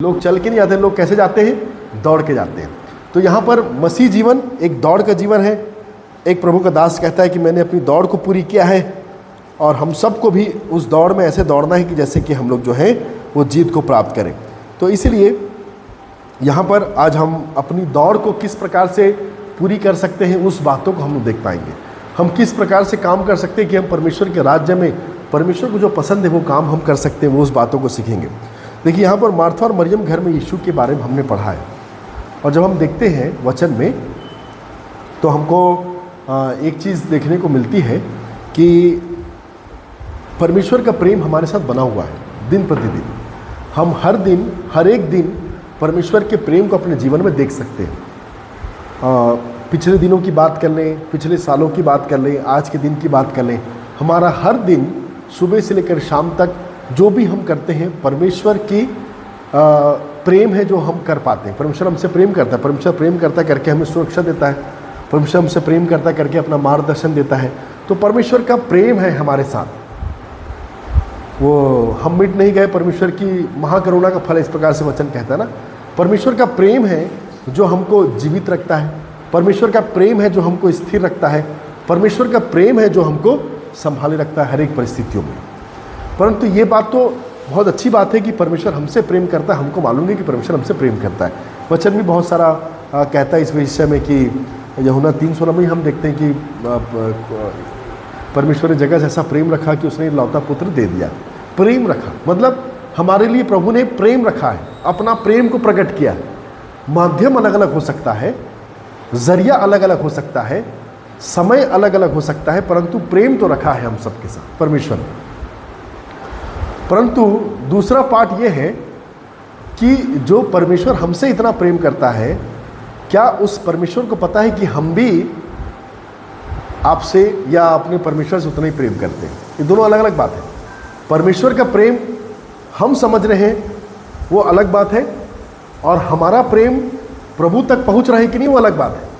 लोग चल के नहीं जाते, लोग कैसे जाते हैं? दौड़ के जाते हैं। तो यहाँ पर मसीह जीवन एक दौड़ का जीवन है। एक प्रभु का दास कहता है कि मैंने अपनी दौड़ को पूरी किया है, और हम सबको भी उस दौड़ में ऐसे दौड़ना है कि जैसे कि हम लोग जो है वो जीत को प्राप्त करें। तो इसीलिए यहाँ पर आज हम अपनी दौड़ को किस प्रकार से पूरी कर सकते हैं, उस बातों को हम लोग देख पाएंगे। हम किस प्रकार से काम कर सकते हैं कि हम परमेश्वर के राज्य में परमेश्वर को जो पसंद है वो काम हम कर सकते हैं, वो उस बातों को सीखेंगे। देखिए यहाँ पर मार्था और मरियम घर में यीशु के बारे में हमने पढ़ा है, और जब हम देखते हैं वचन में तो हमको एक चीज़ देखने को मिलती है कि परमेश्वर का प्रेम हमारे साथ बना हुआ है दिन प्रतिदिन। हम हर दिन, हर एक दिन परमेश्वर के प्रेम को अपने जीवन में देख सकते हैं। पिछले दिनों की बात कर लें, पिछले सालों की बात कर लें, आज के दिन की बात कर लें, हमारा हर दिन सुबह से लेकर शाम तक जो भी हम करते हैं परमेश्वर की प्रेम है जो हम कर पाते हैं। परमेश्वर हमसे प्रेम करता है, परमेश्वर प्रेम करता करके हमें सुरक्षा देता है, परमेश्वर हमसे प्रेम करता करके अपना मार्गदर्शन देता है। तो परमेश्वर का प्रेम है हमारे साथ, वो हम मिट नहीं गए। परमेश्वर की महाकरुणा का फल इस प्रकार से वचन कहता है ना। परमेश्वर का प्रेम है जो हमको जीवित रखता है, परमेश्वर का प्रेम है जो हमको स्थिर रखता है, परमेश्वर का प्रेम है जो हमको संभाले रखता है हर एक परिस्थितियों में। परंतु ये बात तो बहुत अच्छी बात है कि परमेश्वर हमसे प्रेम करता है, हमको मालूम है कि परमेश्वर हमसे प्रेम करता है। वचन भी बहुत सारा कहता है इस विषय में कि यूहन्ना 3:16 में हम देखते हैं कि परमेश्वर ने जगह से ऐसा प्रेम रखा कि उसने लौता पुत्र दे दिया। प्रेम रखा मतलब हमारे लिए प्रभु ने प्रेम रखा है, अपना प्रेम को प्रकट किया। माध्यम अलग अलग हो सकता है, जरिया अलग अलग हो सकता है, समय अलग अलग हो सकता है, परंतु प्रेम तो रखा है हम सबके साथ परमेश्वर ने। परंतु दूसरा पार्ट ये है कि जो परमेश्वर हमसे इतना प्रेम करता है, क्या उस परमेश्वर को पता है कि हम भी आपसे या अपने परमेश्वर से उतना ही प्रेम करते हैं? ये दोनों अलग अलग बात है। परमेश्वर का प्रेम हम समझ रहे हैं वो अलग बात है, और हमारा प्रेम प्रभु तक पहुंच रहा है कि नहीं वो अलग बात है।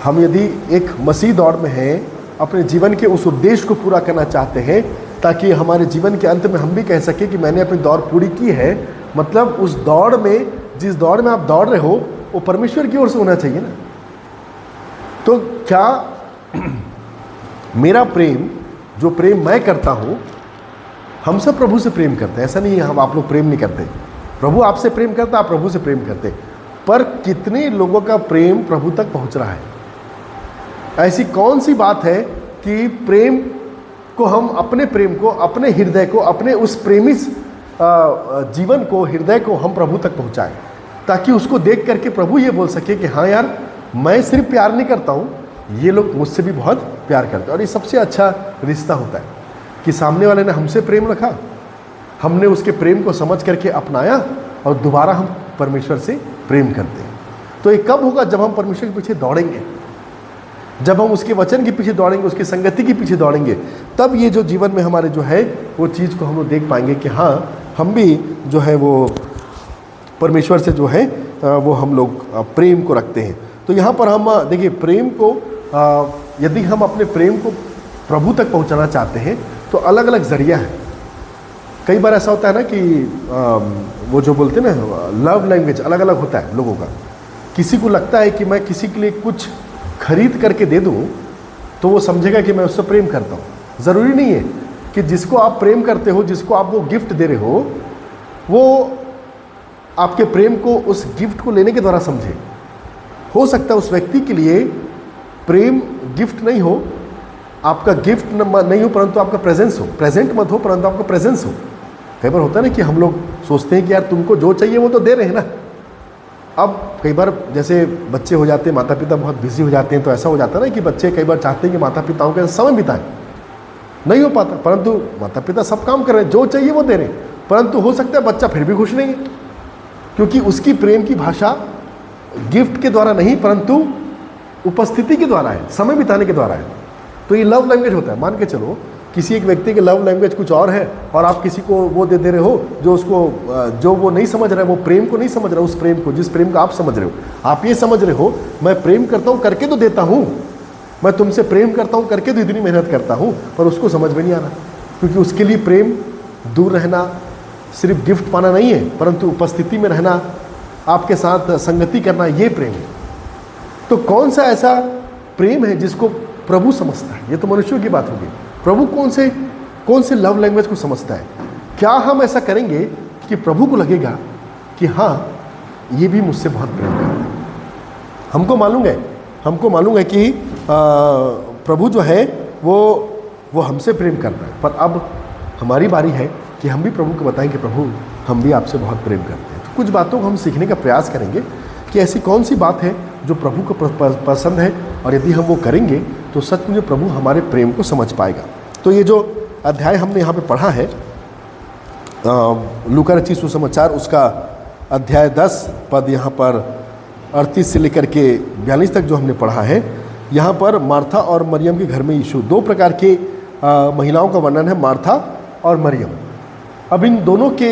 हम यदि एक मसीह दौड़ में हैं, अपने जीवन के उस उद्देश्य को पूरा करना चाहते हैं, ताकि हमारे जीवन के अंत में हम भी कह सकें कि मैंने अपनी दौड़ पूरी की है, मतलब उस दौड़ में, जिस दौड़ में आप दौड़ रहे हो वो परमेश्वर की ओर से होना चाहिए ना। तो क्या मेरा प्रेम, जो प्रेम मैं करता हूँ, हम सब प्रभु से प्रेम करते हैं, ऐसा नहीं है हम आप लोग प्रेम नहीं करते। प्रभु आपसे प्रेम करता, आप प्रभु से प्रेम करते, पर कितने लोगों का प्रेम प्रभु तक पहुँच रहा है? ऐसी कौन सी बात है कि प्रेम को हम अपने प्रेम को, अपने हृदय को, अपने उस प्रेमी जीवन को, हृदय को हम प्रभु तक पहुँचाएँ, ताकि उसको देख करके प्रभु ये बोल सके कि हाँ यार, मैं सिर्फ प्यार नहीं करता हूँ, ये लोग मुझसे भी बहुत प्यार करते हैं। और ये सबसे अच्छा रिश्ता होता है कि सामने वाले ने हमसे प्रेम रखा, हमने उसके प्रेम को समझ करके अपनाया, और दोबारा हम परमेश्वर से प्रेम करते हैं। तो ये कब होगा? जब हम परमेश्वर के पीछे दौड़ेंगे, जब हम उसके वचन के पीछे दौड़ेंगे, उसकी संगति के पीछे दौड़ेंगे, तब ये जो जीवन में हमारे जो है वो चीज़ को हम लोग देख पाएंगे कि हाँ, हम भी जो है वो परमेश्वर से जो है वो हम लोग प्रेम को रखते हैं। तो यहाँ पर हम देखिए, प्रेम को यदि हम अपने प्रेम को प्रभु तक पहुँचाना चाहते हैं तो अलग अलग जरिया है। कई बार ऐसा होता है ना कि वो जो बोलते हैं ना, लव लैंग्वेज अलग अलग होता है लोगों का। किसी को लगता है कि मैं किसी के लिए कुछ खरीद करके दे दूँ तो वो समझेगा कि मैं उससे प्रेम करता हूँ। ज़रूरी नहीं है कि जिसको आप प्रेम करते हो, जिसको आप वो गिफ्ट दे रहे हो, वो आपके प्रेम को उस गिफ्ट को लेने के द्वारा समझे। हो सकता है उस व्यक्ति के लिए प्रेम गिफ्ट नहीं हो, आपका गिफ्ट नहीं हो, परंतु आपका प्रेजेंस हो। प्रेजेंट मत हो, परंतु आपका प्रेजेंस हो। कई बार होता है ना कि हम लोग सोचते हैं कि यार तुमको जो चाहिए वो तो दे रहे हैं ना। अब कई बार जैसे बच्चे हो जाते हैं, माता पिता बहुत बिजी हो जाते हैं, तो ऐसा हो जाता है ना कि बच्चे कई बार चाहते हैं कि माता पिताओं के साथ समय बिताएं, नहीं हो पाता। परंतु माता पिता सब काम कर रहे हैं, जो चाहिए वो दे रहे हैं, परंतु हो सकता है बच्चा फिर भी खुश नहीं है, क्योंकि उसकी प्रेम की भाषा गिफ्ट के द्वारा नहीं, परंतु उपस्थिति के द्वारा है, समय बिताने के द्वारा है। तो ये लव लैंग्वेज होता है। मान के चलो किसी एक व्यक्ति के लव लैंग्वेज कुछ और है, और आप किसी को वो दे रहे हो जो उसको, जो वो नहीं समझ रहा है, वो प्रेम को नहीं समझ रहा है, उस प्रेम को, जिस प्रेम को आप समझ रहे हो। आप ये समझ रहे हो मैं प्रेम करता हूँ करके तो देता हूँ, मैं तुमसे प्रेम करता हूँ करके तो इतनी मेहनत करता हूँ, पर उसको समझ में नहीं आ रहा, क्योंकि उसके लिए प्रेम दूर रहना, सिर्फ गिफ्ट पाना नहीं है, परंतु उपस्थिति में रहना, आपके साथ संगति करना, ये प्रेम है। तो कौन सा ऐसा प्रेम है जिसको प्रभु समझता है? ये तो मनुष्यों की बात होगी। प्रभु कौन से लव लैंग्वेज को समझता है? क्या हम ऐसा करेंगे कि प्रभु को लगेगा कि हाँ, ये भी मुझसे बहुत प्रेम करता है? हमको मालूम है कि प्रभु जो है वो हमसे प्रेम करता है, पर अब हमारी बारी है कि हम भी प्रभु को बताएं कि प्रभु, हम भी आपसे बहुत प्रेम करते हैं। तो कुछ बातों को हम सीखने का प्रयास करेंगे कि ऐसी कौन सी बात है जो प्रभु को पसंद है, और यदि हम वो करेंगे तो सच में प्रभु हमारे प्रेम को समझ पाएगा। तो ये जो अध्याय हमने यहाँ पे पढ़ा है, लूका रचित सुसमाचार, उसका अध्याय 10 पद यहाँ पर 38 से लेकर के 42 तक जो हमने पढ़ा है, यहाँ पर मार्था और मरियम के घर में यीशु, दो प्रकार के महिलाओं का वर्णन है, मार्था और मरियम। अब इन दोनों के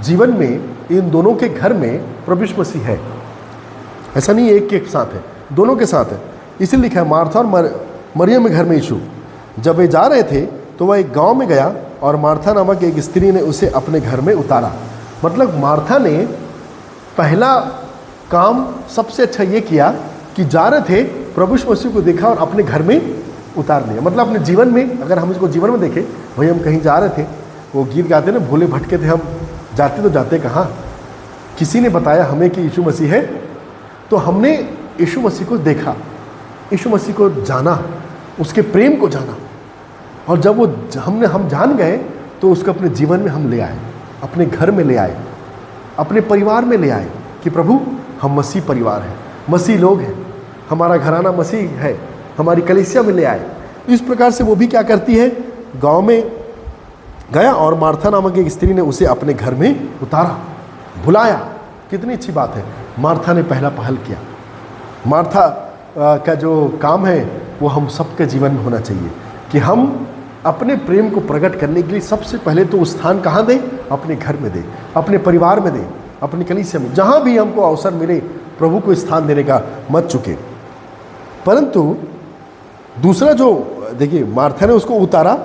जीवन में, इन दोनों के घर में प्रभु यीशु मसीह है। ऐसा नहीं एक के साथ है, दोनों के साथ है। इसीलिए लिखा है मार्था और मरियम के घर में यीशु। जब वे जा रहे थे तो वह एक गांव में गया और मार्था नामक एक स्त्री ने उसे अपने घर में उतारा। मतलब मार्था ने पहला काम सबसे अच्छा ये किया कि जा रहे थे, प्रभु यीशु मसीह को देखा और अपने घर में उतार लिया। मतलब अपने जीवन में, अगर हम इसको जीवन में देखें, भाई हम कहीं जा रहे थे, वो गीत गाते ना, भूले भटके थे हम, जाते तो जाते कहाँ, किसी ने बताया हमें कि यीशु मसीह है, तो हमने यीशु मसीह को देखा, यीशु मसीह को जाना, उसके प्रेम को जाना, और जब वो हम जान गए तो उसको अपने जीवन में हम ले आए, अपने घर में ले आए, अपने परिवार में ले आए कि प्रभु, हम मसीह परिवार हैं, मसीह लोग हैं, हमारा घराना मसीह है, हमारी कलीसिया में ले आए। इस प्रकार से वो भी क्या करती है, गांव में गया और मार्था नामक एक स्त्री ने उसे अपने घर में उतारा, बुलाया। कितनी अच्छी बात है, मार्था ने पहला पहल किया। मार्था का जो काम है वो हम सबके जीवन में होना चाहिए कि हम अपने प्रेम को प्रकट करने के लिए सबसे पहले तो स्थान कहाँ दें, अपने घर में दें, अपने परिवार में दें, अपनी कलीसिया में, जहाँ भी हमको अवसर मिले प्रभु को स्थान देने का मत चुके। परंतु दूसरा जो देखिए, मार्था ने उसको उतारा,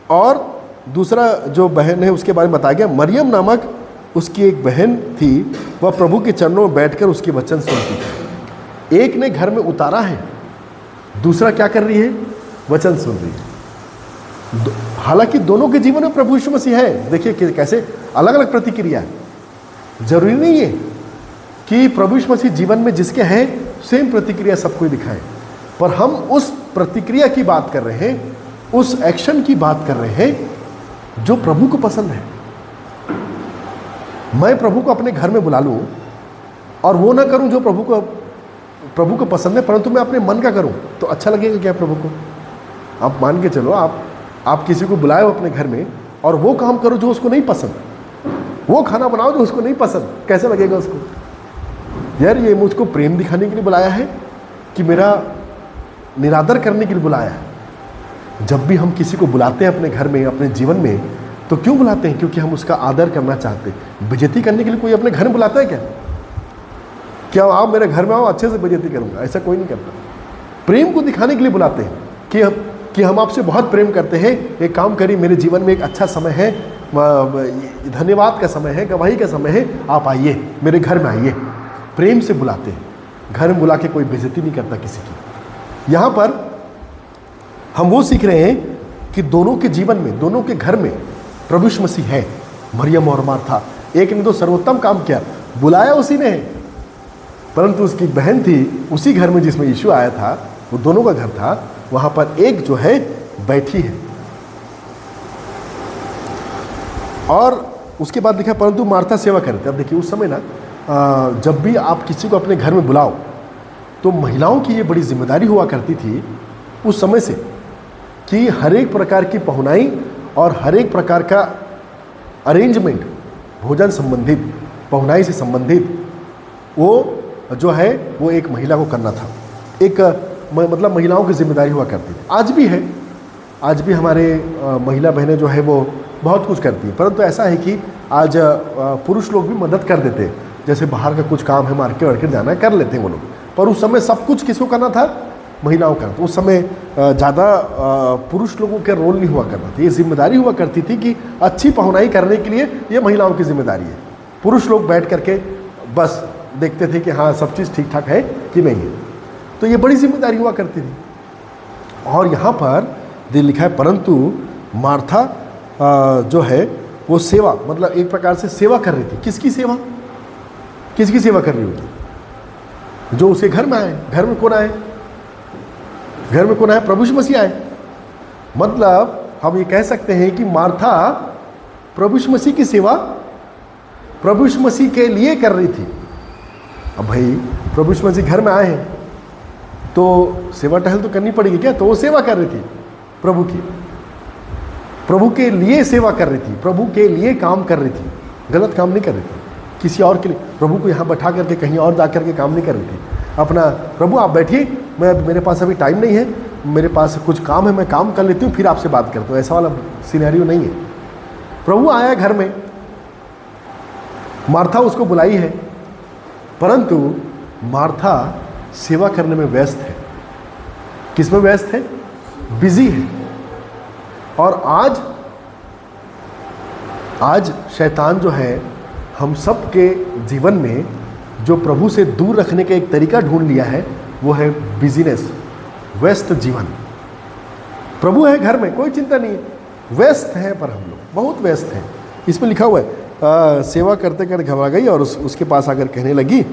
और दूसरा जो बहन है उसके बारे में बताया गया, मरियम नामक उसकी एक बहन थी, वह प्रभु के चरणों में बैठकर उसके वचन सुनती थी। एक ने घर में उतारा है, दूसरा क्या कर रही है, वचन सुन रही है। हालांकि दोनों के जीवन में प्रभु यीशु मसीह है। देखिए कि कैसे अलग अलग प्रतिक्रिया है। जरूरी नहीं है कि प्रभु यीशु मसीह जीवन में जिसके है सेम प्रतिक्रिया सबको दिखाए, पर हम उस प्रतिक्रिया की बात कर रहे हैं, उस एक्शन की बात कर रहे हैं जो प्रभु को पसंद है। मैं प्रभु को अपने घर में बुला लूं और वो ना करूं जो प्रभु को पसंद है, परंतु मैं अपने मन का करूं, तो अच्छा लगेगा क्या प्रभु को? आप मान के चलो, आप किसी को बुलाए हो अपने घर में और वो काम करो जो उसको नहीं पसंद, वो खाना बनाओ जो उसको नहीं पसंद, कैसे लगेगा उसको? यार, ये मुझको प्रेम दिखाने के लिए बुलाया है कि मेरा निरादर करने के लिए बुलाया है? जब भी हम किसी को बुलाते हैं अपने घर में, अपने जीवन में, तो क्यों बुलाते हैं? क्योंकि हम उसका आदर करना चाहते हैं। बेइज्जती करने के लिए कोई अपने घर में बुलाता है क्या? क्या आप मेरे घर में आओ, अच्छे से बेइज्जती करूंगा, ऐसा कोई नहीं करता। प्रेम को दिखाने के लिए बुलाते हैं कि हम आपसे बहुत प्रेम करते हैं, एक काम करिए, मेरे जीवन में एक अच्छा समय है, धन्यवाद का समय है, गवाही का समय है, आप आइए, मेरे घर में आइए। प्रेम से बुलाते हैं, घर में बुला के कोई बेइज्जती नहीं करता किसी की। यहाँ पर हम वो सीख रहे हैं कि दोनों के जीवन में, दोनों के घर में प्रभु यीशु मसीह है। मरियम और मार्था, एक ने तो सर्वोत्तम काम किया, बुलाया उसी ने, परंतु उसकी बहन थी उसी घर में जिसमें यीशु आया था, वो दोनों का घर था, वहां पर एक जो है बैठी है। और उसके बाद लिखा, परंतु मार्था सेवा करते। अब देखिए, उस समय ना, जब भी आप किसी को अपने घर में बुलाओ तो महिलाओं की ये बड़ी जिम्मेदारी हुआ करती थी उस समय से कि हर एक प्रकार की पहुनाई और हर एक प्रकार का अरेंजमेंट, भोजन संबंधित, पहुनाई से संबंधित, वो जो है वो एक महिला को करना था। एक मतलब महिलाओं की जिम्मेदारी हुआ करती थी। आज भी है, आज भी हमारे महिला बहनें जो है वो बहुत कुछ करती हैं, परंतु ऐसा है कि आज पुरुष लोग भी मदद कर देते हैं। जैसे बाहर का कुछ काम है, मार्केट वार्केट जाना है, कर लेते हैं वो लोग, पर उस समय सब कुछ किसको करना था? महिलाओं का। तो उस समय ज़्यादा पुरुष लोगों के रोल नहीं हुआ करता था, ये जिम्मेदारी हुआ करती थी कि अच्छी पहुनाई करने के लिए ये महिलाओं की जिम्मेदारी है। पुरुष लोग बैठ करके बस देखते थे कि हाँ सब चीज़ ठीक ठाक है कि नहीं है। तो ये बड़ी जिम्मेदारी हुआ करती थी। और यहाँ पर लिखा है परंतु मार्था जो है वो सेवा, मतलब एक प्रकार से सेवा कर रही थी। किसकी सेवा? किसकी सेवा कर रही होगी? जो उसे घर में आए। घर में कौन आए? घर में कौन आए? प्रभु यीशु मसीह आए। मतलब हम ये कह सकते हैं कि मार्था प्रभु यीशु मसीह की सेवा प्रभु यीशु मसीह के लिए कर रही थी। अब भाई प्रभु यीशु मसीह घर में आए हैं तो सेवा टहल तो करनी पड़ेगी क्या? तो वो सेवा कर रही थी प्रभु की, प्रभु के लिए सेवा कर रही थी, प्रभु के लिए काम कर रही थी। गलत काम नहीं कर रही थी किसी और के लिए। प्रभु को यहाँ बैठा करके कहीं और जा करके काम नहीं कर रही थी। अपना प्रभु आप बैठिए, मेरे पास अभी टाइम नहीं है, मेरे पास कुछ काम है, मैं काम कर लेती हूँ फिर आपसे बात करता हूँ, ऐसा वाला सिनेरियो नहीं है। प्रभु आया घर में, मार्था उसको बुलाई है, परंतु मार्था सेवा करने में व्यस्त है। किस में व्यस्त है? बिजी है। और आज शैतान जो है हम सब के जीवन में जो प्रभु से दूर रखने का एक तरीका ढूंढ लिया है वो है बिजीनेस, व्यस्त जीवन। प्रभु है घर में, कोई चिंता नहीं है, व्यस्त है, पर हम लोग बहुत व्यस्त हैं। इसमें लिखा हुआ है सेवा करते करते घबरा गई और उसके पास आकर कहने लगी।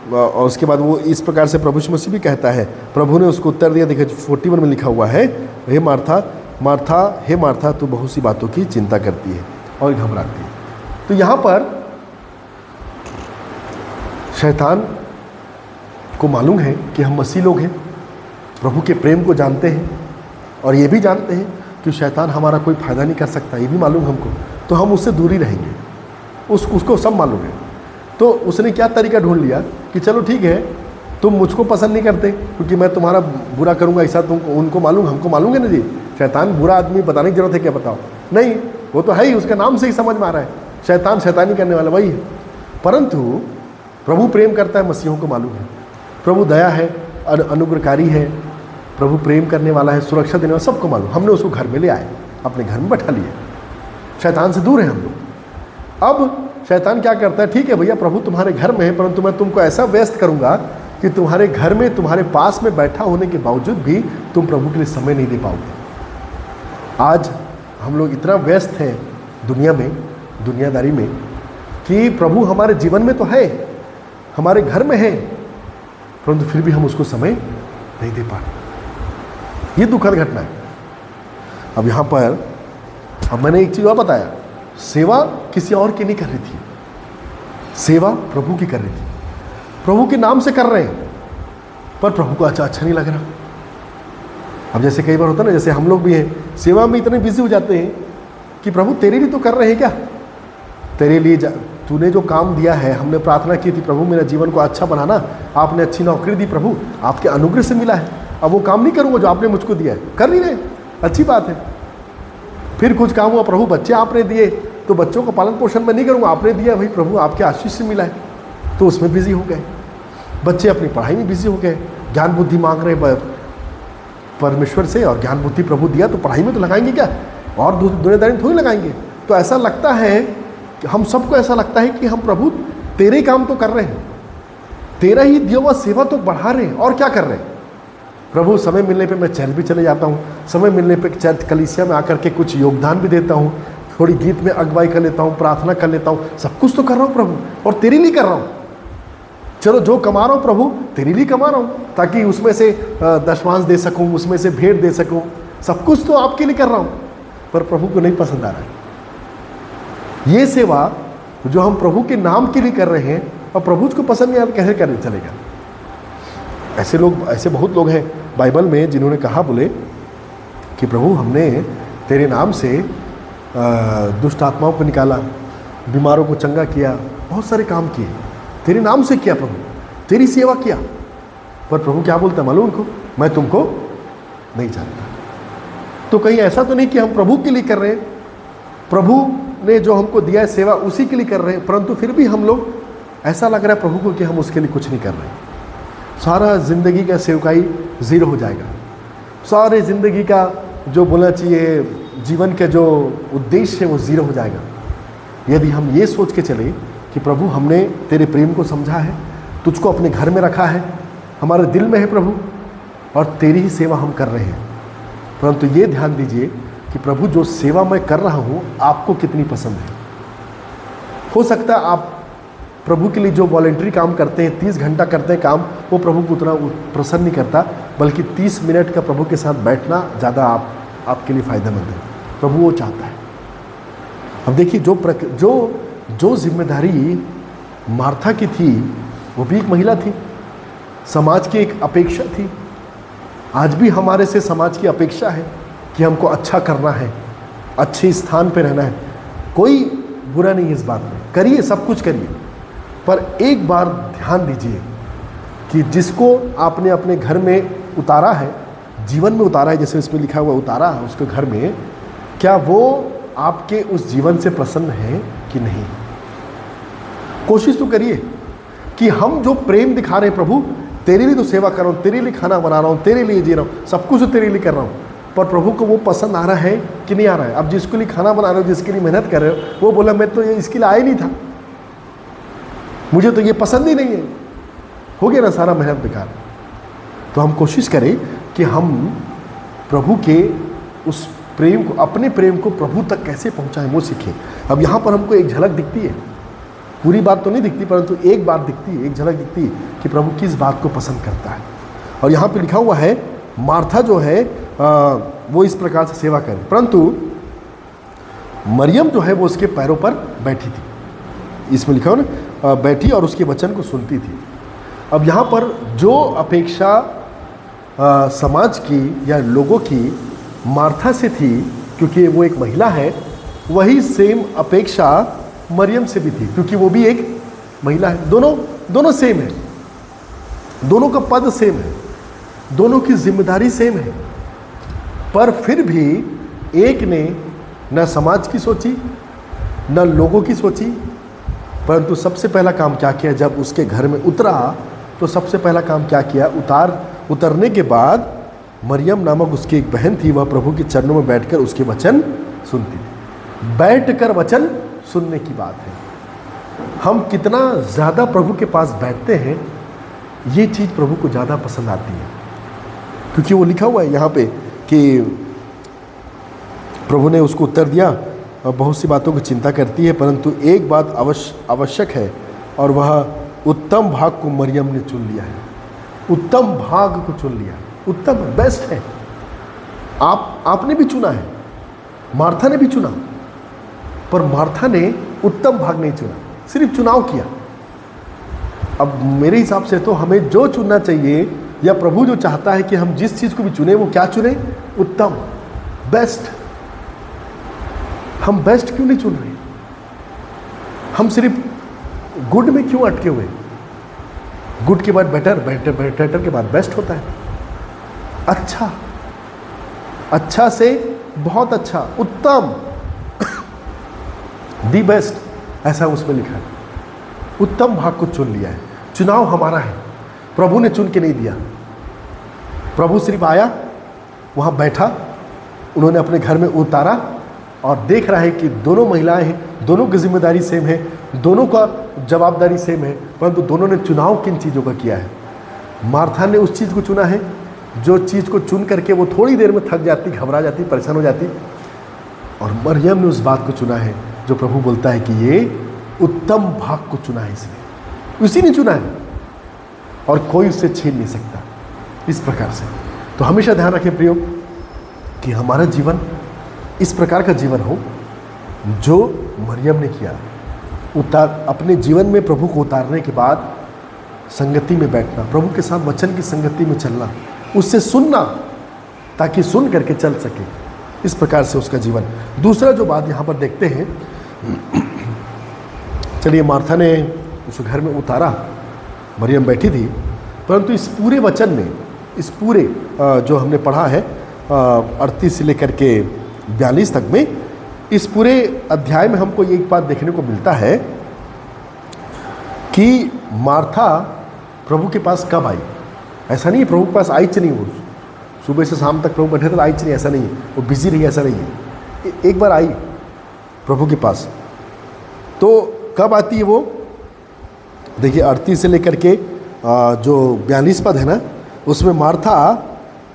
और उसके बाद वो इस प्रकार से प्रभु यीशु मसीह भी कहता है, प्रभु ने उसको उत्तर दिया। देखिए 41 में लिखा हुआ है, हे मार्था मार्था, हे मार्था तू बहुत सी बातों की चिंता करती है और घबराती है। तो यहाँ पर शैतान को मालूम है कि हम मसीह लोग हैं, प्रभु के प्रेम को जानते हैं और ये भी जानते हैं कि शैतान हमारा कोई फ़ायदा नहीं कर सकता, ये भी मालूम हमको। तो हम उससे दूर ही रहेंगे, उसको सब मालूम है। तो उसने क्या तरीका ढूंढ लिया कि चलो ठीक है, तुम मुझको पसंद नहीं करते क्योंकि मैं तुम्हारा बुरा करूंगा, ऐसा तुम उनको मालूम, हमको मालूम है ना जी। शैतान बुरा आदमी बताने की जरूरत है क्या? बताओ नहीं, वो तो है ही, उसका नाम से ही समझ में आ रहा है शैतान शैतानी करने वाला वही है। परंतु प्रभु प्रेम करता है, मसीहों को मालूम है। प्रभु दया है, अनुग्रहकारी है, प्रभु प्रेम करने वाला है, सुरक्षा देने वाला, सबको मालूम। हमने उसको घर में ले आए, अपने घर में बैठा लिए, शैतान से दूर है हम लोग। अब शैतान क्या करता है? ठीक है भैया, प्रभु तुम्हारे घर में है, परंतु मैं तुमको ऐसा व्यस्त करूंगा कि तुम्हारे घर में, तुम्हारे पास में बैठा होने के बावजूद भी तुम प्रभु के लिए समय नहीं दे पाओगे। आज हम लोग इतना व्यस्त हैं दुनिया में, दुनियादारी में, कि प्रभु हमारे जीवन में तो है, हमारे घर में है, परंतु फिर भी हम उसको समय नहीं दे पा रहे। ये दुखद घटना है। अब यहाँ पर अब मैंने एक चीज़ और बताया, सेवा किसी और की नहीं कर रही थी, सेवा प्रभु की कर रही थी। प्रभु के नाम से कर रहे हैं, पर प्रभु को अच्छा नहीं लग रहा। अब जैसे कई बार होता है ना, जैसे हम लोग भी हैं, सेवा में इतने बिजी हो जाते हैं कि प्रभु तेरे लिए तो कर रहे हैं क्या? तेरे लिए तूने जो काम दिया है, हमने प्रार्थना की थी प्रभु मेरा जीवन को अच्छा बनाना, आपने अच्छी नौकरी दी प्रभु, आपके अनुग्रह से मिला है, अब वो काम नहीं करूँगा जो आपने मुझको दिया है। कर नहीं रहे, अच्छी बात है। फिर कुछ काम हुआ, प्रभु बच्चे आपने दिए तो बच्चों को पालन पोषण में नहीं करूँगा, आपने दिया भाई प्रभु, आपके आशीष से मिला है, तो उसमें बिजी हो गए। बच्चे अपनी पढ़ाई में बिजी हो गए, ज्ञान बुद्धि मांग रहे परमेश्वर से, और ज्ञान बुद्धि प्रभु दिया तो पढ़ाई में तो लगाएंगे क्या, और दुनियादारी में थोड़ी लगाएंगे। तो ऐसा लगता है कि हम सबको ऐसा लगता है कि हम प्रभु तेरे काम तो कर रहे हैं, तेरा ही दिया हुआ सेवा तो बढ़ा रहे हैं, और क्या कर रहे हैं प्रभु? समय मिलने पे मैं चर्च भी चले जाता हूँ, समय मिलने पे चर्च कलीसिया में आकर के कुछ योगदान भी देता हूँ, थोड़ी गीत में अगुवाई कर लेता हूँ, प्रार्थना कर लेता हूँ, सब कुछ तो कर रहा हूँ प्रभु, और तेरे लिए कर रहा हूँ। चलो जो कमा रहा हूँ प्रभु तेरे लिए कमा रहा हूँ, ताकि उसमें से दशमांश दे सकूँ, उसमें से भेंट दे सकूँ, सब कुछ तो आपके लिए कर रहा हूँ। पर प्रभु को नहीं पसंद आ रहा है ये सेवा जो हम प्रभु के नाम के लिए कर रहे हैं, और प्रभु को पसंद नहीं आ रहा, कैसे करने चलेगा? ऐसे लोग, ऐसे बहुत लोग हैं बाइबल में जिन्होंने कहा बोले कि प्रभु हमने तेरे नाम से दुष्ट आत्माओं को निकाला, बीमारों को चंगा किया, बहुत सारे काम किए, तेरे नाम से किया प्रभु, तेरी सेवा किया। पर प्रभु क्या बोलता है मालूम उनको? मैं तुमको नहीं जानता। तो कहीं ऐसा तो नहीं कि हम प्रभु के लिए कर रहे हैं, प्रभु ने जो हमको दिया है सेवा उसी के लिए कर रहे हैं, परंतु फिर भी हम लोग, ऐसा लग रहा है प्रभु को कि हम उसके लिए कुछ नहीं कर रहे हैं। सारा ज़िंदगी का सेवकाई ज़ीरो हो जाएगा। सारे ज़िंदगी का जो बोलना चाहिए जीवन का जो उद्देश्य है वो ज़ीरो हो जाएगा। यदि हम ये सोच के चले कि प्रभु हमने तेरे प्रेम को समझा है, तुझको अपने घर में रखा है, हमारे दिल में है प्रभु, और तेरी ही सेवा हम कर रहे हैं। परंतु ये ध्यान दीजिए कि प्रभु जो सेवा मैं कर रहा हूँ आपको कितनी पसंद है। हो सकता है आप प्रभु के लिए जो वॉलंटरी काम करते हैं, 30 घंटा करते हैं काम, वो प्रभु को उतना प्रसन्न नहीं करता, बल्कि 30 मिनट का प्रभु के साथ बैठना ज़्यादा आपके लिए फ़ायदेमंद है। प्रभु वो चाहता है। अब देखिए जो जिम्मेदारी मार्था की थी वो भी एक महिला थी, समाज की एक अपेक्षा थी। आज भी हमारे से समाज की अपेक्षा है कि हमको अच्छा करना है, अच्छे स्थान पे रहना है। कोई बुरा नहीं है इस बात में, करिए, सब कुछ करिए, पर एक बार ध्यान दीजिए कि जिसको आपने अपने घर में उतारा है, जीवन में उतारा है, जैसे इसमें लिखा हुआ उतारा है उसके घर में, क्या वो आपके उस जीवन से प्रसन्न है कि नहीं। कोशिश तो करिए कि हम जो प्रेम दिखा रहे हैं, प्रभु तेरे लिए तो सेवा कर रहा हूँ, तेरे लिए खाना बना रहा हूँ, तेरे लिए जी रहा हूँ, सब कुछ तो तेरे लिए कर रहा हूँ, पर प्रभु को वो पसंद आ रहा है कि नहीं आ रहा है। अब जिसके लिए खाना बना रहे हो, जिसके लिए मेहनत कर रहे हो, वो बोला मैं तो ये इसके लिए आया नहीं था, मुझे तो ये पसंद ही नहीं है, हो गया ना सारा मेहनत बेकार। तो हम कोशिश करें कि हम प्रभु के उस प्रेम को, अपने प्रेम को प्रभु तक कैसे पहुंचाएं, वो सीखें। अब यहाँ पर हमको एक झलक दिखती है, पूरी बात तो नहीं दिखती, परंतु एक बात दिखती है, एक झलक दिखती है कि प्रभु किस बात को पसंद करता है। और यहाँ पे लिखा हुआ है मार्था जो है वो इस प्रकार से सेवा करे, परंतु मरियम जो है वो उसके पैरों पर बैठी थी। इसमें लिखा हो ना, बैठी और उसके वचन को सुनती थी। अब यहाँ पर जो अपेक्षा समाज की या लोगों की मार्था से थी, क्योंकि वो एक महिला है, वही सेम अपेक्षा मरियम से भी थी, क्योंकि वो भी एक महिला है। दोनों सेम है, दोनों का पद सेम है, दोनों की जिम्मेदारी सेम है, पर फिर भी एक ने न समाज की सोची न लोगों की सोची, परंतु सबसे पहला काम क्या किया, जब उसके घर में उतरा तो सबसे पहला काम क्या किया, उतरने के बाद मरियम नामक उसकी एक बहन थी, वह प्रभु के चरणों में बैठकर उसके वचन सुनती थी। बैठकर वचन सुनने की बात है। हम कितना ज़्यादा प्रभु के पास बैठते हैं, ये चीज़ प्रभु को ज़्यादा पसंद आती है, क्योंकि वो लिखा हुआ है यहाँ पे कि प्रभु ने उसको उत्तर दिया, बहुत सी बातों की चिंता करती है, परंतु एक बात आवश्यक है, और वह उत्तम भाग को मरियम ने चुन लिया है। उत्तम भाग को चुन लिया, उत्तम बेस्ट है। आपने भी चुना है, मार्था ने भी चुना, पर मार्था ने उत्तम भाग नहीं चुना, सिर्फ चुनाव किया। अब मेरे हिसाब से तो हमें जो चुनना चाहिए, या प्रभु जो चाहता है कि हम जिस चीज़ को भी चुने, वो क्या चुने, उत्तम, बेस्ट। हम बेस्ट क्यों नहीं चुन रहे? हम सिर्फ गुड में क्यों अटके हुए? गुड के बाद बेटर, बेटर के बाद बेस्ट होता है। अच्छा से बहुत अच्छा, उत्तम, दी बेस्ट, ऐसा उसमें लिखा है। उत्तम भाग को चुन लिया है। चुनाव हमारा है, प्रभु ने चुन के नहीं दिया। प्रभु सिर्फ आया, वहाँ बैठा, उन्होंने अपने घर में उतारा, और देख रहा है कि दोनों महिलाएं हैं, दोनों की जिम्मेदारी सेम है, दोनों का जवाबदारी सेम है, परंतु दोनों ने चुनाव किन चीज़ों का किया है। मार्था ने उस चीज़ को चुना है जो चीज़ को चुन करके वो थोड़ी देर में थक जाती, घबरा जाती, परेशान हो जाती, और मरियम ने उस बात को चुना है जो प्रभु बोलता है कि ये उत्तम भाग को चुना है, इसने उसी ने चुना है, और कोई उससे छीन नहीं सकता। इस प्रकार से तो हमेशा ध्यान रखें प्रियो कि हमारा जीवन इस प्रकार का जीवन हो जो मरियम ने किया। अपने जीवन में प्रभु को उतारने के बाद संगति में बैठना, प्रभु के साथ वचन की संगति में चलना, उससे सुनना, ताकि सुन करके चल सके। इस प्रकार से उसका जीवन। दूसरा जो बात यहाँ पर देखते हैं, चलिए मार्था ने उस घर में उतारा, मरियम बैठी थी, परंतु इस पूरे वचन में, इस पूरे जो हमने पढ़ा है 38 से लेकर के 42 तक में, इस पूरे अध्याय में हमको एक बात देखने को मिलता है कि मार्था प्रभु के पास कब आई। ऐसा नहीं है प्रभु के पास आई नहीं, वो सुबह से शाम तक प्रभु बैठे थे आई नहीं, ऐसा नहीं है। वो बिजी रही, ऐसा नहीं है। एक बार आई प्रभु के पास। तो कब आती है वो? देखिए 38 से लेकर के जो 42 पद है ना, उसमें मार्था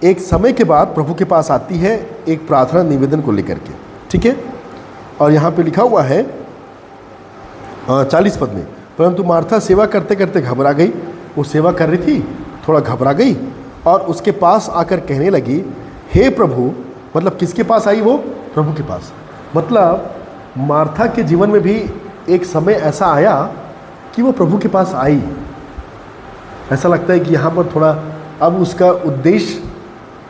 एक समय के बाद प्रभु के पास आती है एक प्रार्थना निवेदन को लेकर के, ठीक है। और यहाँ पे लिखा हुआ है 40 पद में, परंतु मार्था सेवा करते करते घबरा गई। वो सेवा कर रही थी, थोड़ा घबरा गई और उसके पास आकर कहने लगी, हे प्रभु। मतलब किसके पास आई वो? प्रभु के पास। मतलब मार्था के जीवन में भी एक समय ऐसा आया कि वो प्रभु के पास आई। ऐसा लगता है कि यहाँ पर थोड़ा अब उसका उद्देश्य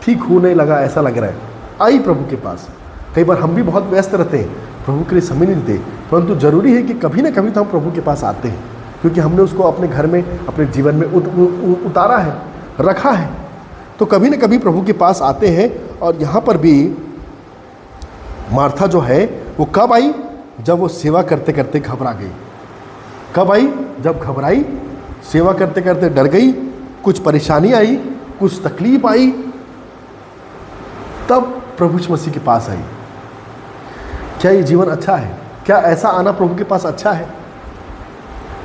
ठीक होने लगा, ऐसा लग रहा है। आई प्रभु के पास। कई बार हम भी बहुत व्यस्त रहते हैं, प्रभु के लिए समय नहीं देते, परंतु जरूरी है कि कभी ना कभी तो हम प्रभु के पास आते हैं, क्योंकि हमने उसको अपने घर में, अपने जीवन में उतारा है, रखा है। तो कभी ना कभी प्रभु के पास आते हैं। और यहाँ पर भी मार्था जो है वो कब आई? जब वो सेवा करते करते घबरा गई। कब आई? जब घबराई, सेवा करते करते डर गई, कुछ परेशानी आई, कुछ तकलीफ आई, तब प्रभु यीशु मसीह के पास आई। क्या ये जीवन अच्छा है? क्या ऐसा आना प्रभु के पास अच्छा है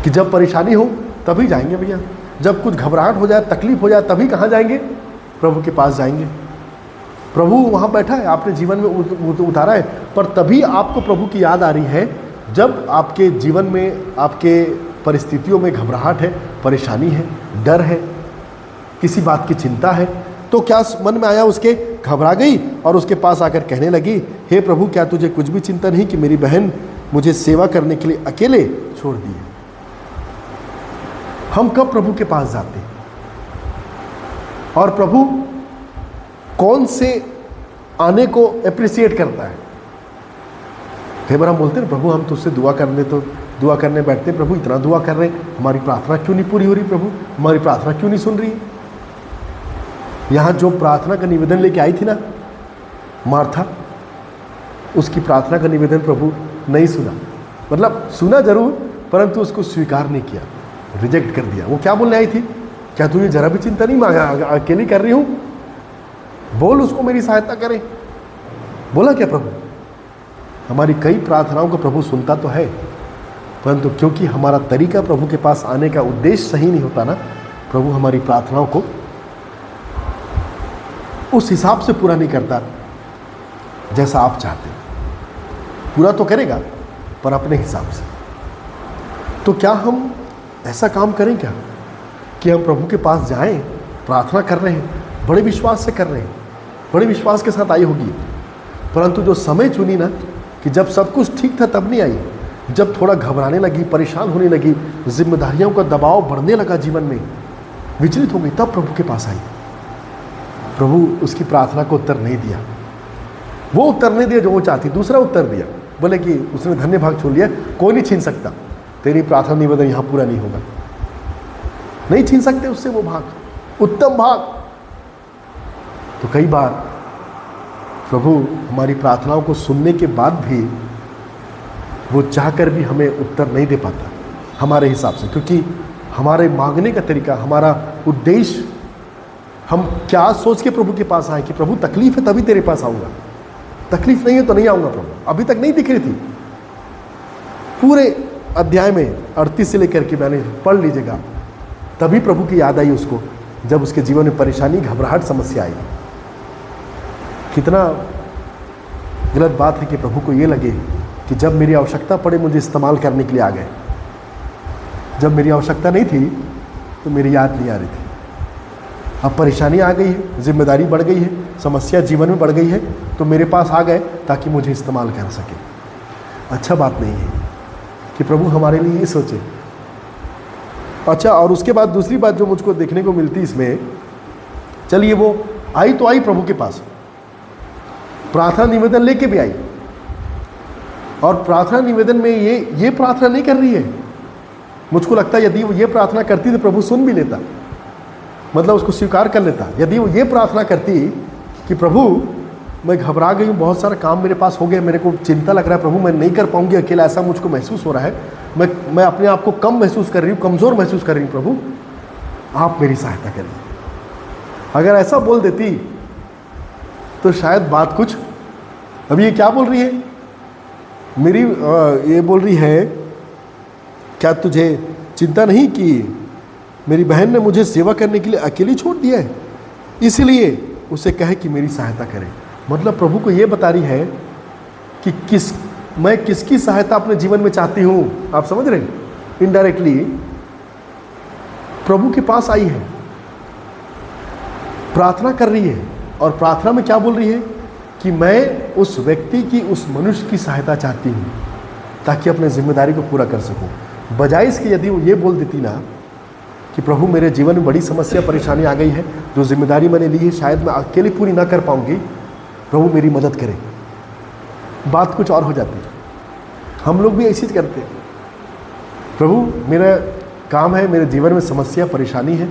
कि जब परेशानी हो तभी जाएंगे भैया? जब कुछ घबराहट हो जाए, तकलीफ हो जाए, तभी कहाँ जाएंगे? प्रभु के पास जाएंगे। प्रभु वहाँ बैठा है, आपने जीवन में उतारा है, पर तभी आपको प्रभु की याद आ रही है जब आपके जीवन में, आपके परिस्थितियों में घबराहट है, परेशानी है, डर है, किसी बात की चिंता है। तो क्या मन में आया उसके? घबरा गई और उसके पास आकर कहने लगी, हे प्रभु, क्या तुझे कुछ भी चिंता नहीं कि मेरी बहन मुझे सेवा करने के लिए अकेले छोड़ दी है? हम कब प्रभु के पास जाते हैं और प्रभु कौन से आने को अप्रिशिएट करता है? कई बार हम बोलते हैं प्रभु हम तुझसे दुआ करने, तो दुआ करने बैठते हैं, प्रभु इतना दुआ कर रहे हैं, हमारी प्रार्थना क्यों नहीं पूरी हो रही? प्रभु हमारी प्रार्थना क्यों नहीं सुन रही? यहाँ जो प्रार्थना का निवेदन लेके आई थी ना मार्था, उसकी प्रार्थना का निवेदन प्रभु नहीं सुना। मतलब सुना जरूर, परंतु उसको स्वीकार नहीं किया, रिजेक्ट कर दिया। वो क्या बोलने आई थी? क्या तुझे जरा भी चिंता नहीं, मैं अकेली कर रही हूँ, बोल उसको मेरी सहायता करे। बोला क्या प्रभु? हमारी कई प्रार्थनाओं को प्रभु सुनता तो है, परंतु क्योंकि हमारा तरीका प्रभु के पास आने का उद्देश्य सही नहीं होता ना, प्रभु हमारी प्रार्थनाओं को उस हिसाब से पूरा नहीं करता जैसा आप चाहते हैं। पूरा तो करेगा, पर अपने हिसाब से। तो क्या हम ऐसा काम करें क्या कि हम प्रभु के पास जाएं, प्रार्थना कर रहे हैं, बड़े विश्वास से कर रहे हैं, बड़े विश्वास के साथ आई होगी, परंतु जो समय चुनी ना कि जब सब कुछ ठीक था तब नहीं आई, जब थोड़ा घबराने लगी, परेशान होने लगी, जिम्मेदारियों का दबाव बढ़ने लगा जीवन में, विचलित हो गई, तब प्रभु के पास आई। प्रभु उसकी प्रार्थना को उत्तर नहीं दिया, वो उत्तर नहीं दिया जो वो चाहती, दूसरा उत्तर दिया। बोले कि उसने धन्य भाग छोड़ लिया, कोई नहीं छीन सकता, तेरी प्रार्थना निवेदन यहाँ पूरा नहीं होगा। नहीं छीन सकते उससे वो भाग, उत्तम भाग। तो कई बार प्रभु हमारी प्रार्थनाओं को सुनने के बाद भी वो चाहकर भी हमें उत्तर नहीं दे पाता हमारे हिसाब से, क्योंकि हमारे मांगने का तरीका, हमारा उद्देश्य, हम क्या सोच के प्रभु के पास आए कि प्रभु तकलीफ है तभी तेरे पास आऊँगा, तकलीफ नहीं है तो नहीं आऊँगा प्रभु। अभी तक नहीं दिख रही थी। पूरे अध्याय में 38 से लेकर के मैंने पढ़ लीजिएगा, तभी प्रभु की याद आई उसको, जब उसके जीवन में परेशानी, घबराहट, समस्या आई। कितना गलत बात है कि प्रभु को ये लगे कि जब मेरी आवश्यकता पड़े मुझे इस्तेमाल करने के लिए आ गए, जब मेरी आवश्यकता नहीं थी तो मेरी याद नहीं आ रही थी। अब परेशानी आ गई है, जिम्मेदारी बढ़ गई है, समस्या जीवन में बढ़ गई है, तो मेरे पास आ गए ताकि मुझे इस्तेमाल कर सके। अच्छा बात नहीं है कि प्रभु हमारे लिए ये सोचे। अच्छा, और उसके बाद दूसरी बात जो मुझको देखने को मिलती इसमें, चलिए वो आई तो आई प्रभु के पास, प्रार्थना निवेदन लेके भी आई, और प्रार्थना निवेदन में ये प्रार्थना नहीं कर रही है। मुझको लगता है यदि वो ये प्रार्थना करती तो प्रभु सुन भी लेता, मतलब उसको स्वीकार कर लेता। यदि वो ये प्रार्थना करती कि प्रभु मैं घबरा गई हूँ, बहुत सारा काम मेरे पास हो गया, मेरे को चिंता लग रहा है प्रभु, मैं नहीं कर पाऊंगी अकेला, ऐसा मुझको महसूस हो रहा है, मैं अपने आप को कम महसूस कर रही हूँ, कमज़ोर महसूस कर रही हूँ, प्रभु आप मेरी सहायता करिए। अगर ऐसा बोल देती तो शायद बात कुछ। अभी ये क्या बोल रही है? मेरी ये बोल रही है, क्या तुझे चिंता नहीं कि मेरी बहन ने मुझे सेवा करने के लिए अकेली छोड़ दिया है, इसलिए उसे कहे कि मेरी सहायता करे। मतलब प्रभु को ये बता रही है कि मैं किसकी सहायता अपने जीवन में चाहती हूँ। आप समझ रहे हैं? इनडायरेक्टली प्रभु के पास आई है, प्रार्थना कर रही है, और प्रार्थना में क्या बोल रही है कि मैं उस व्यक्ति की, उस मनुष्य की सहायता चाहती हूँ ताकि अपने जिम्मेदारी को पूरा कर सकूँ। बजाय इसके यदि वो ये बोल देती ना कि प्रभु मेरे जीवन में बड़ी समस्या परेशानी आ गई है, जो जिम्मेदारी मैंने ली है शायद मैं अकेले पूरी ना कर पाऊंगी, प्रभु मेरी मदद करें, बात कुछ और हो जाती है। हम लोग भी ऐसी करते हैं, प्रभु मेरा काम है, मेरे जीवन में समस्या परेशानी है,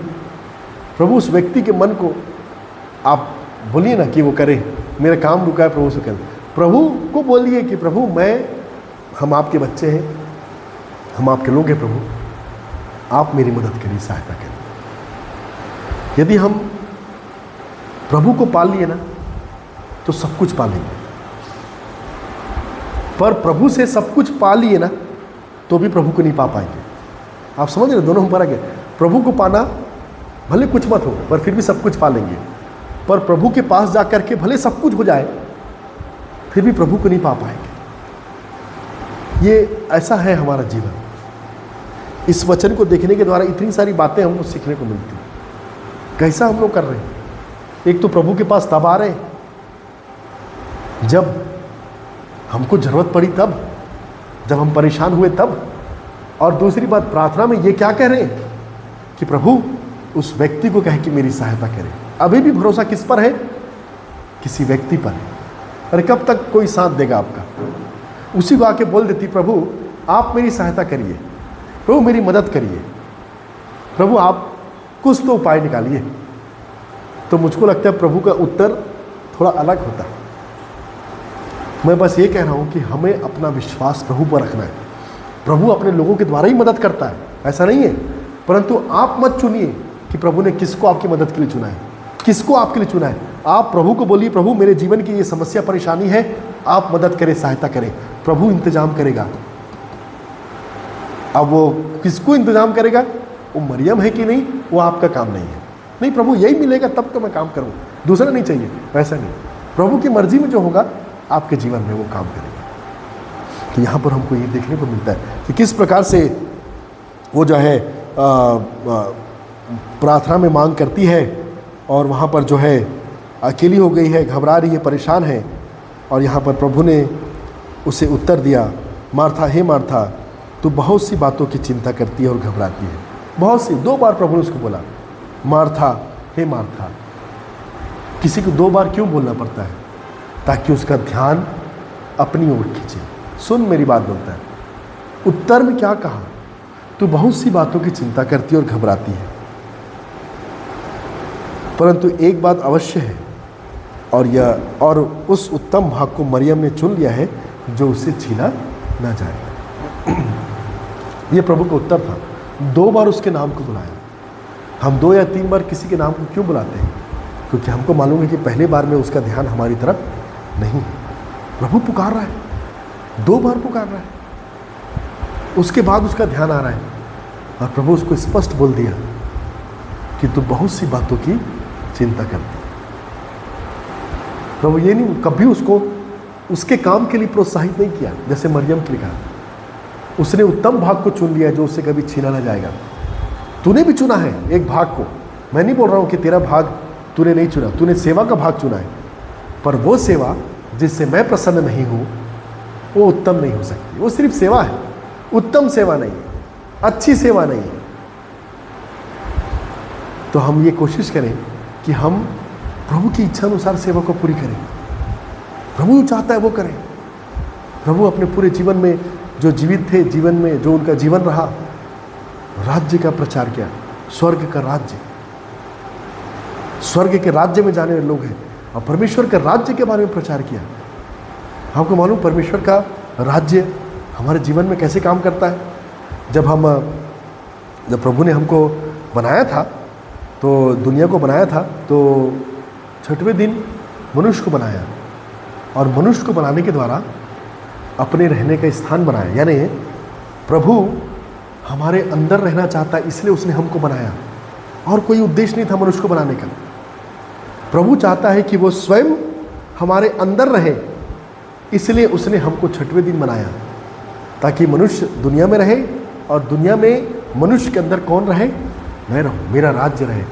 प्रभु उस व्यक्ति के मन को आप बोलिए ना कि वो करे, मेरा काम रुका है, प्रभु से करें। प्रभु को बोलिए कि प्रभु हम आपके बच्चे हैं, हम आपके लोग हैं, प्रभु आप मेरी मदद करिए, सहायता करिए। यदि हम प्रभु को पाल लिए ना तो सब कुछ पालेंगे, पर प्रभु से सब कुछ पा लिए ना तो भी प्रभु को नहीं पा पाएंगे। आप समझ रहे? दोनों में फर्क है। प्रभु को पाना भले कुछ मत हो पर फिर भी सब कुछ पा लेंगे, पर प्रभु के पास जाकर के भले सब कुछ हो जाए फिर भी प्रभु को नहीं पा पाएंगे। ये ऐसा है हमारा जीवन। इस वचन को देखने के द्वारा इतनी सारी बातें हमको सीखने को मिलती हैं। कैसा हम लोग कर रहे हैं? एक तो प्रभु के पास तब आ रहे हैं जब हमको जरूरत पड़ी, तब जब हम परेशान हुए तब, और दूसरी बात प्रार्थना में ये क्या कह रहे हैं कि प्रभु उस व्यक्ति को कहे कि मेरी सहायता करे। अभी भी भरोसा किस पर है? किसी व्यक्ति पर है। अरे कब तक कोई साथ देगा आपका? उसी को आके बोल देती, प्रभु आप मेरी सहायता करिए, प्रभु मेरी मदद करिए, प्रभु आप कुछ तो उपाय निकालिए। तो मुझको लगता है प्रभु का उत्तर थोड़ा अलग होता है। मैं बस ये कह रहा हूँ कि हमें अपना विश्वास प्रभु पर रखना है। प्रभु अपने लोगों के द्वारा ही मदद करता है, ऐसा नहीं है, परंतु आप मत चुनिए कि प्रभु ने किसको आपकी मदद के लिए चुना है, किसको आपके लिए चुना है। आप प्रभु को बोलिए, प्रभु मेरे जीवन की ये समस्या परेशानी है, आप मदद करें, सहायता करें, प्रभु इंतजाम करेगा। अब वो किसको इंतजाम करेगा, वो मरियम है कि नहीं, वो आपका काम नहीं है। नहीं, प्रभु यही मिलेगा तब तो मैं काम करूँ, दूसरा नहीं चाहिए, वैसा नहीं। प्रभु की मर्जी में जो होगा आपके जीवन में वो काम करेगा। तो यहाँ पर हमको ये देखने को मिलता है कि किस प्रकार से वो जो है प्रार्थना में मांग करती है, और वहाँ पर जो है अकेली हो गई है, घबरा रही है, परेशान है, और यहाँ पर प्रभु ने उसे उत्तर दिया, मार्था हे मार्था, तू बहुत सी बातों की चिंता करती है और घबराती है। बहुत सी, 2 बार प्रभु ने उसको बोला, मार्था हे मार्था। किसी को 2 बार क्यों बोलना पड़ता है? ताकि उसका ध्यान अपनी ओर खींचे। सुन मेरी बात, बोलता है। उत्तर में क्या कहा? तू बहुत सी बातों की चिंता करती है और घबराती है, परंतु एक बात अवश्य है, और उस उत्तम भाग को मरियम ने चुन लिया है जो उसे छीना ना जाए। ये प्रभु का उत्तर था। 2 बार उसके नाम को बुलाया। हम 2 या 3 बार किसी के नाम को क्यों बुलाते हैं? क्योंकि हमको मालूम है कि पहले बार में उसका ध्यान हमारी तरफ नहीं है। प्रभु पुकार रहा है, 2 बार पुकार रहा है, उसके बाद उसका ध्यान आ रहा है, और प्रभु उसको स्पष्ट बोल दिया कि तू बहुत सी बातों की चिंता करती। प्रभु ये नहीं कभी उसको उसके काम के लिए प्रोत्साहित नहीं किया जैसे मरियम के लिए कहा। उसने उत्तम भाग को चुन लिया जो उससे कभी छीना ना जाएगा। तूने भी चुना है एक भाग को। मैं नहीं बोल रहा हूँ कि तेरा भाग तूने नहीं चुना, तूने सेवा का भाग चुना है, पर वो सेवा जिससे मैं प्रसन्न नहीं हूँ वो उत्तम नहीं हो सकती। वो सिर्फ सेवा है, उत्तम सेवा नहीं है, अच्छी सेवा नहीं है। तो हम ये कोशिश करें कि हम प्रभु की इच्छा अनुसार सेवा को पूरी करें। प्रभु जो चाहता है वो करें। प्रभु अपने पूरे जीवन में जो जीवित थे, जीवन में जो उनका जीवन रहा, राज्य का प्रचार किया, स्वर्ग का राज्य, स्वर्ग के राज्य में जाने वाले लोग हैं, और परमेश्वर के राज्य के बारे में प्रचार किया। आपको मालूम परमेश्वर का राज्य हमारे जीवन में कैसे काम करता है? जब प्रभु ने हमको बनाया था तो दुनिया को बनाया था, तो छठवें दिन मनुष्य को बनाया और मनुष्य को बनाने के द्वारा अपने रहने का स्थान बनाया। यानी प्रभु हमारे अंदर रहना चाहता है, इसलिए उसने हमको बनाया, और कोई उद्देश्य नहीं था मनुष्य को बनाने का। प्रभु चाहता है कि वो स्वयं हमारे अंदर रहे, इसलिए उसने हमको छठवें दिन बनाया, ताकि मनुष्य दुनिया में रहे और दुनिया में मनुष्य के अंदर कौन रहे? मैं रहूं, मेरा राज्य रहे,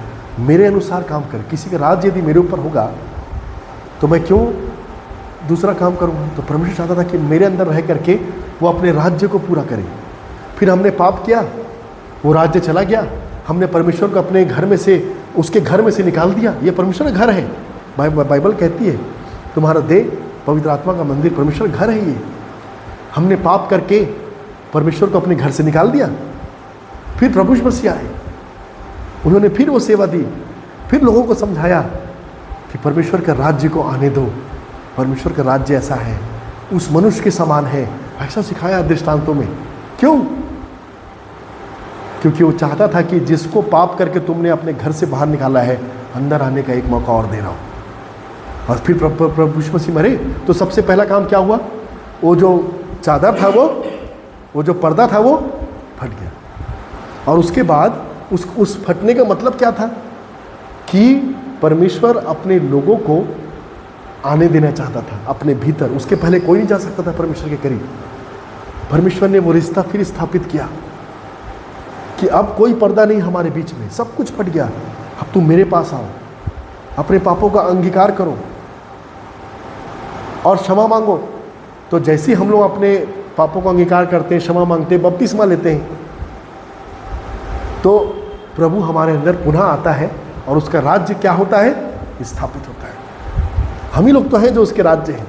मेरे अनुसार काम करे। किसी का राज्य यदि मेरे ऊपर होगा तो मैं क्यों दूसरा काम करूँ? तो परमेश्वर चाहता था कि मेरे अंदर रह करके वो अपने राज्य को पूरा करे। फिर हमने पाप किया, वो राज्य चला गया, हमने परमेश्वर को अपने घर में से, उसके घर में से निकाल दिया। ये परमेश्वर का घर है। बाइबल कहती है तुम्हारा देह पवित्र आत्मा का मंदिर, परमेश्वर घर है ये। हमने पाप करके परमेश्वर को अपने घर से निकाल दिया। फिर प्रभु यीशु मसीह आए, उन्होंने फिर वो सेवा दी, फिर लोगों को समझाया कि परमेश्वर का राज्य को आने दो, परमेश्वर का राज्य ऐसा है, उस मनुष्य के समान है, ऐसा सिखाया दृष्टांतों में। क्यों? क्योंकि वो चाहता था कि जिसको पाप करके तुमने अपने घर से बाहर निकाला है, अंदर आने का एक मौका और दे रहा हूं। और फिर प्रभु यीशु मसीह मरे, तो सबसे पहला काम क्या हुआ? वो जो चादर था, वो जो पर्दा था, वो फट गया। और उसके बाद उस फटने का मतलब क्या था? कि परमेश्वर अपने लोगों को आने देना चाहता था अपने भीतर। उसके पहले कोई नहीं जा सकता था परमेश्वर के करीब। परमेश्वर ने वो रिश्ता फिर स्थापित किया कि अब कोई पर्दा नहीं हमारे बीच में, सब कुछ फट गया। अब तुम मेरे पास आओ, अपने पापों का अंगीकार करो और क्षमा मांगो। तो जैसे हम लोग अपने पापों का अंगीकार करते हैं, क्षमा मांगते हैं, बपतिस्मा लेते हैं, तो प्रभु हमारे अंदर पुनः आता है और उसका राज्य क्या होता है? स्थापित होता है। हम ही लोग तो हैं जो उसके राज्य हैं,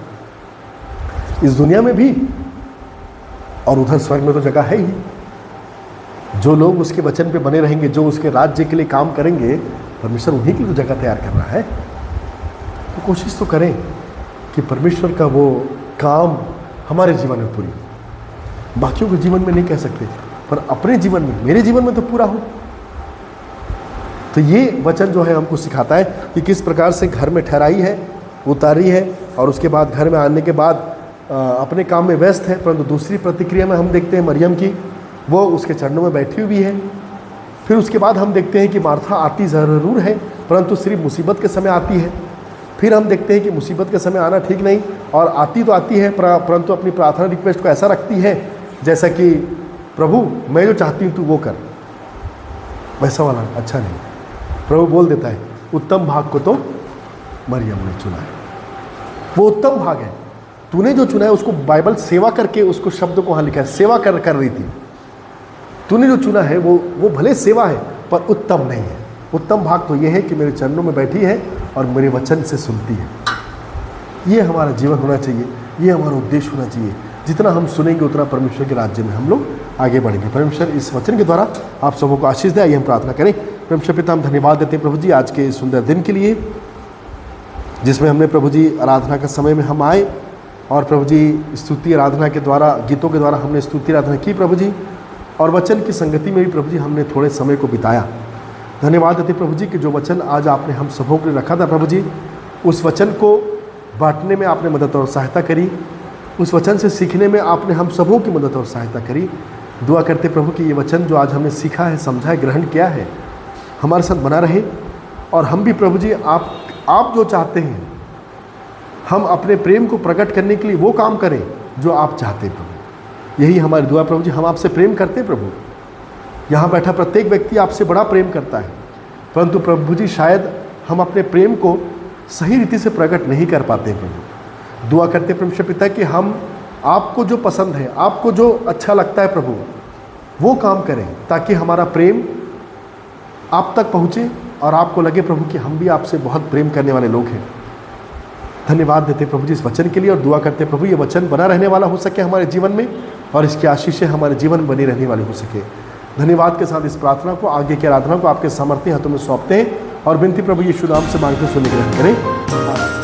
इस दुनिया में भी और उधर स्वर्ग में तो जगह है ही। जो लोग उसके वचन पे बने रहेंगे, जो उसके राज्य के लिए काम करेंगे, परमेश्वर उन्हीं के लिए तो जगह तैयार कर रहा है। तो कोशिश तो करें कि परमेश्वर का वो काम हमारे जीवन में पूरी, बाकियों के जीवन में नहीं कह सकते, पर अपने जीवन में, मेरे जीवन में तो पूरा हो। तो ये वचन जो है हमको सिखाता है कि किस प्रकार से घर में ठहराई है, उतारी है, और उसके बाद घर में आने के बाद अपने काम में व्यस्त है। परंतु दूसरी प्रतिक्रिया में हम देखते हैं मरियम की, वो उसके चरणों में बैठी हुई है। फिर उसके बाद हम देखते हैं कि मार्था आती ज़रूर है, परंतु सिर्फ मुसीबत के समय आती है। फिर हम देखते हैं कि मुसीबत के समय आना ठीक नहीं, और आती तो आती है, परंतु अपनी प्रार्थना रिक्वेस्ट को ऐसा रखती है जैसा कि प्रभु मैं जो चाहती हूँ तू वो कर, वैसा वाला अच्छा नहीं। प्रभु बोल देता है उत्तम भाग को तो मरियम ने चुना है, वो उत्तम भाग है, तूने जो चुना है। उसको बाइबल सेवा करके उसको शब्द को वहाँ लिखा है, सेवा कर रही थी। तूने जो चुना है वो भले सेवा है, पर उत्तम नहीं है। उत्तम भाग तो ये है कि मेरे चरणों में बैठी है और मेरे वचन से सुनती है। ये हमारा जीवन होना चाहिए, ये हमारा उद्देश्य होना चाहिए। जितना हम सुनेंगे उतना परमेश्वर के राज्य में हम लोग आगे बढ़ेंगे। परमेश्वर इस वचन के द्वारा आप सबों को आशीष दे। आइए हम प्रार्थना करें। परमेश्वर पिता, हम धन्यवाद देते हैं प्रभु जी आज के सुंदर दिन के लिए, जिसमें हमने प्रभु जी आराधना के समय में हम आए, और प्रभु जी स्तुति आराधना के द्वारा, गीतों के द्वारा हमने स्तुति आराधना की प्रभु जी, और वचन की संगति में भी प्रभु जी हमने थोड़े समय को बिताया। धन्यवाद देते प्रभु जी कि जो वचन आज आपने हम सबों के लिए रखा था प्रभु जी, उस वचन को बांटने में आपने मदद और सहायता करी, उस वचन से सीखने में आपने हम सबों की मदद और सहायता करी। दुआ करते प्रभु कि ये वचन जो आज हमने सीखा है, समझा है, ग्रहण किया है, हमारे साथ बना रहे, और हम भी प्रभु जी आप जो चाहते हैं, हम अपने प्रेम को प्रकट करने के लिए वो काम करें जो आप चाहते हैं प्रभु। यही हमारी दुआ प्रभु जी। हम आपसे प्रेम करते हैं प्रभु, यहाँ बैठा प्रत्येक व्यक्ति आपसे बड़ा प्रेम करता है, परंतु प्रभु जी शायद हम अपने प्रेम को सही रीति से प्रकट नहीं कर पाते हैं प्रभु। दुआ करते परमेश्वर पिता कि हम आपको जो पसंद है, आपको जो अच्छा लगता है प्रभु, वो काम करें, ताकि हमारा प्रेम आप तक पहुँचे और आपको लगे प्रभु कि हम भी आपसे बहुत प्रेम करने वाले लोग हैं। धन्यवाद देते प्रभु जी इस वचन के लिए, और दुआ करते प्रभु ये वचन बना रहने वाला हो सके हमारे जीवन में, और इसकी आशीषें हमारे जीवन में बनी रहने वाली हो सके। धन्यवाद के साथ इस प्रार्थना को, आगे की आराधना को आपके सामर्थ्य हाथों में सौंपते हैं, और विनती प्रभु यीशु नाम से मांगते सुन ग्रहण करें।